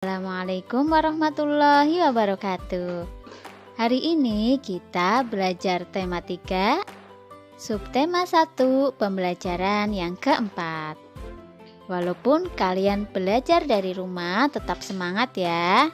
Assalamualaikum warahmatullahi wabarakatuh. Hari ini kita belajar tema 3, subtema 1, pembelajaran yang keempat. Walaupun kalian belajar dari rumah, tetap semangat ya.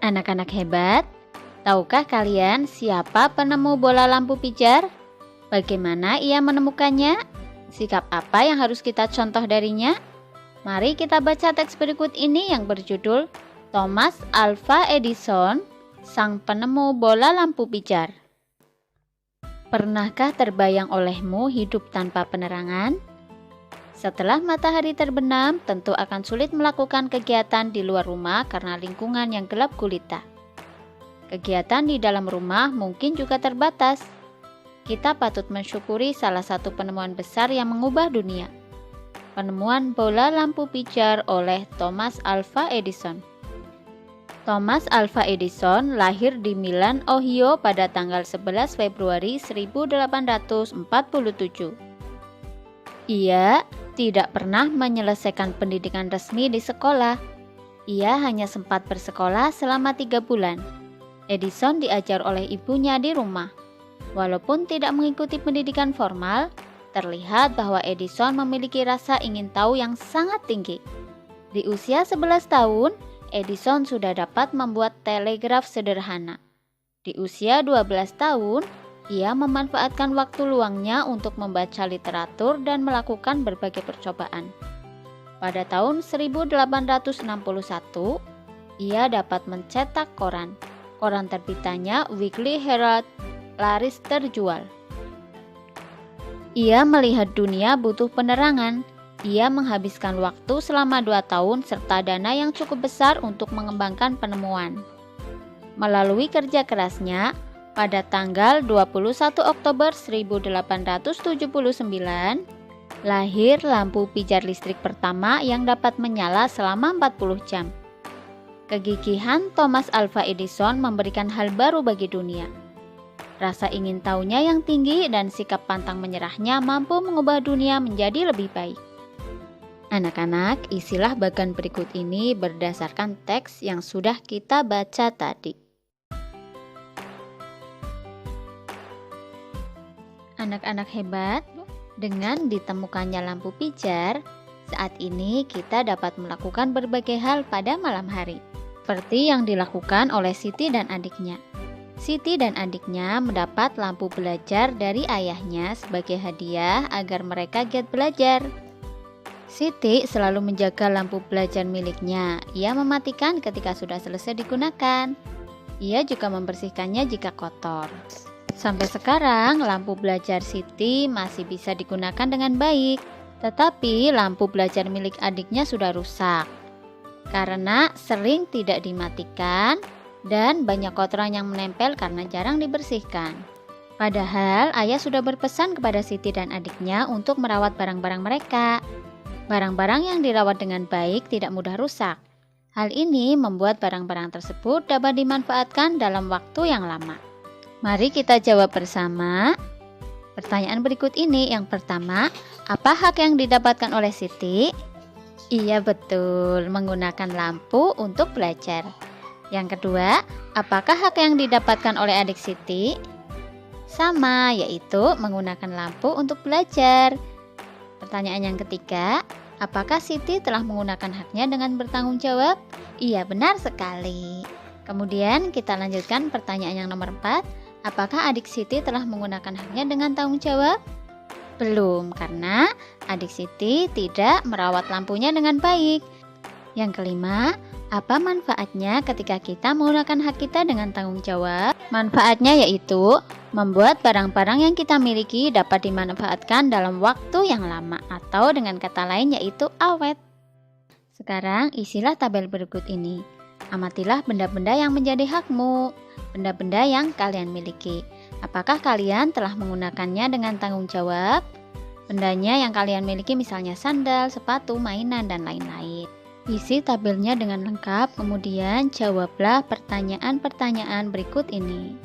Anak-anak hebat, tahukah kalian siapa penemu bola lampu pijar? Bagaimana ia menemukannya? Sikap apa yang harus kita contoh darinya? Mari kita baca teks berikut ini yang berjudul Thomas Alva Edison, sang penemu bola lampu pijar. Pernahkah terbayang olehmu hidup tanpa penerangan? Setelah matahari terbenam, tentu akan sulit melakukan kegiatan di luar rumah karena lingkungan yang gelap gulita. Kegiatan di dalam rumah mungkin juga terbatas. Kita patut mensyukuri salah satu penemuan besar yang mengubah dunia. Penemuan bola lampu pijar oleh Thomas Alva Edison. Thomas Alva Edison lahir di Milan, Ohio pada tanggal 11 Februari 1847. Ia tidak pernah menyelesaikan pendidikan resmi di sekolah. Ia hanya sempat bersekolah selama 3 bulan. Edison diajar oleh ibunya di rumah. Walaupun tidak mengikuti pendidikan formal, terlihat bahwa Edison memiliki rasa ingin tahu yang sangat tinggi. Di usia 11 tahun, Edison sudah dapat membuat telegraf sederhana. Di usia 12 tahun, ia memanfaatkan waktu luangnya untuk membaca literatur dan melakukan berbagai percobaan. Pada tahun 1861, ia dapat mencetak koran. Koran terbitannya Weekly Herald laris terjual. Ia melihat dunia butuh penerangan. Ia menghabiskan waktu selama 2 tahun serta dana yang cukup besar untuk mengembangkan penemuan. Melalui kerja kerasnya, pada tanggal 21 Oktober 1879, lahir lampu pijar listrik pertama yang dapat menyala selama 40 jam. Kegigihan Thomas Alva Edison memberikan hal baru bagi dunia. Rasa ingin tahunya yang tinggi dan sikap pantang menyerahnya mampu mengubah dunia menjadi lebih baik. Anak-anak, isilah bagan berikut ini berdasarkan teks yang sudah kita baca tadi. Anak-anak hebat, dengan ditemukannya lampu pijar, saat ini kita dapat melakukan berbagai hal pada malam hari, seperti yang dilakukan oleh Siti dan adiknya. Siti dan adiknya mendapat lampu belajar dari ayahnya sebagai hadiah agar mereka giat belajar. Siti selalu menjaga lampu belajar miliknya. Ia mematikan ketika sudah selesai digunakan. Ia juga membersihkannya jika kotor. Sampai sekarang, lampu belajar Siti masih bisa digunakan dengan baik, tetapi lampu belajar milik adiknya sudah rusak karena sering tidak dimatikan dan banyak kotoran yang menempel karena jarang dibersihkan. Padahal, ayah sudah berpesan kepada Siti dan adiknya untuk merawat barang-barang mereka. Barang-barang yang dirawat dengan baik tidak mudah rusak. Hal ini membuat barang-barang tersebut dapat dimanfaatkan dalam waktu yang lama. Mari kita jawab bersama pertanyaan berikut ini. Yang pertama, apa hak yang didapatkan oleh Siti? Iya betul, menggunakan lampu untuk belajar. Yang kedua, apakah hak yang didapatkan oleh adik Siti? Sama, yaitu menggunakan lampu untuk belajar. Pertanyaan yang ketiga, apakah Siti telah menggunakan haknya dengan bertanggung jawab? Iya benar sekali. Kemudian kita lanjutkan pertanyaan yang nomor 4. Apakah adik Siti telah menggunakan haknya dengan tanggung jawab? Belum, karena adik Siti tidak merawat lampunya dengan baik. Yang kelima, apa manfaatnya ketika kita menggunakan hak kita dengan tanggung jawab? Manfaatnya yaitu membuat barang-barang yang kita miliki dapat dimanfaatkan dalam waktu yang lama, atau dengan kata lain yaitu awet. Sekarang isilah tabel berikut ini. Amatilah benda-benda yang menjadi hakmu. Benda-benda yang kalian miliki. Apakah kalian telah menggunakannya dengan tanggung jawab? Bendanya yang kalian miliki misalnya sandal, sepatu, mainan, dan lain-lain. Isi tabelnya dengan lengkap, kemudian jawablah pertanyaan-pertanyaan berikut ini.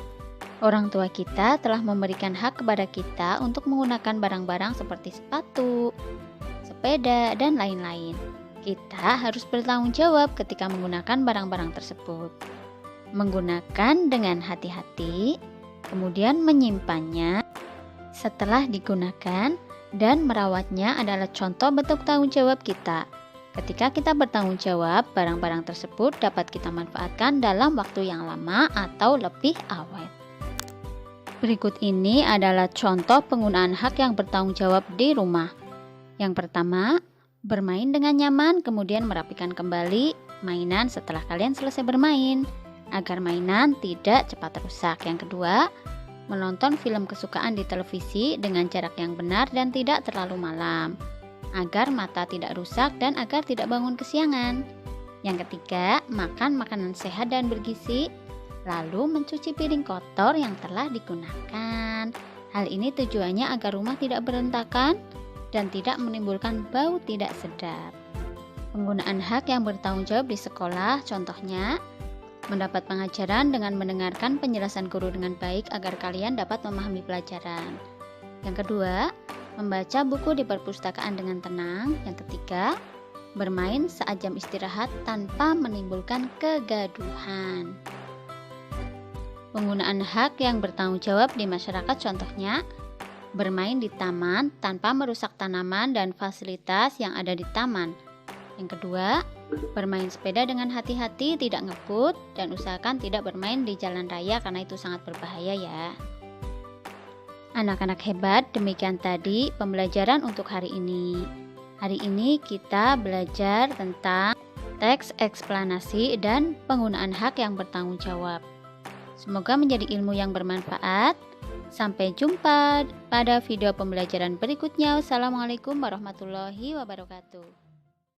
Orang tua kita telah memberikan hak kepada kita untuk menggunakan barang-barang seperti sepatu, sepeda, dan lain-lain. Kita harus bertanggung jawab ketika menggunakan barang-barang tersebut. Menggunakan dengan hati-hati, kemudian menyimpannya setelah digunakan, dan merawatnya adalah contoh bentuk tanggung jawab kita. Ketika kita bertanggung jawab, barang-barang tersebut dapat kita manfaatkan dalam waktu yang lama atau lebih awet. Berikut ini adalah contoh penggunaan hak yang bertanggung jawab di rumah. Yang pertama, bermain dengan nyaman, kemudian merapikan kembali mainan setelah kalian selesai bermain, agar mainan tidak cepat rusak. Yang kedua, menonton film kesukaan di televisi dengan jarak yang benar dan tidak terlalu malam, agar mata tidak rusak dan agar tidak bangun kesiangan. Yang ketiga, makan makanan sehat dan bergizi, lalu mencuci piring kotor yang telah digunakan. Hal ini tujuannya agar rumah tidak berantakan dan tidak menimbulkan bau tidak sedap. Penggunaan hak yang bertanggung jawab di sekolah, contohnya mendapat pengajaran dengan mendengarkan penjelasan guru dengan baik agar kalian dapat memahami pelajaran. Yang kedua, membaca buku di perpustakaan dengan tenang. Yang ketiga, bermain saat jam istirahat tanpa menimbulkan kegaduhan. Penggunaan hak yang bertanggung jawab di masyarakat, contohnya bermain di taman tanpa merusak tanaman dan fasilitas yang ada di taman. Yang kedua, bermain sepeda dengan hati-hati, tidak ngebut, dan usahakan tidak bermain di jalan raya karena itu sangat berbahaya ya. Anak-anak hebat, demikian tadi pembelajaran untuk hari ini. Hari ini kita belajar tentang teks eksplanasi dan penggunaan hak yang bertanggung jawab. Semoga menjadi ilmu yang bermanfaat. Sampai jumpa pada video pembelajaran berikutnya. Wassalamualaikum warahmatullahi wabarakatuh.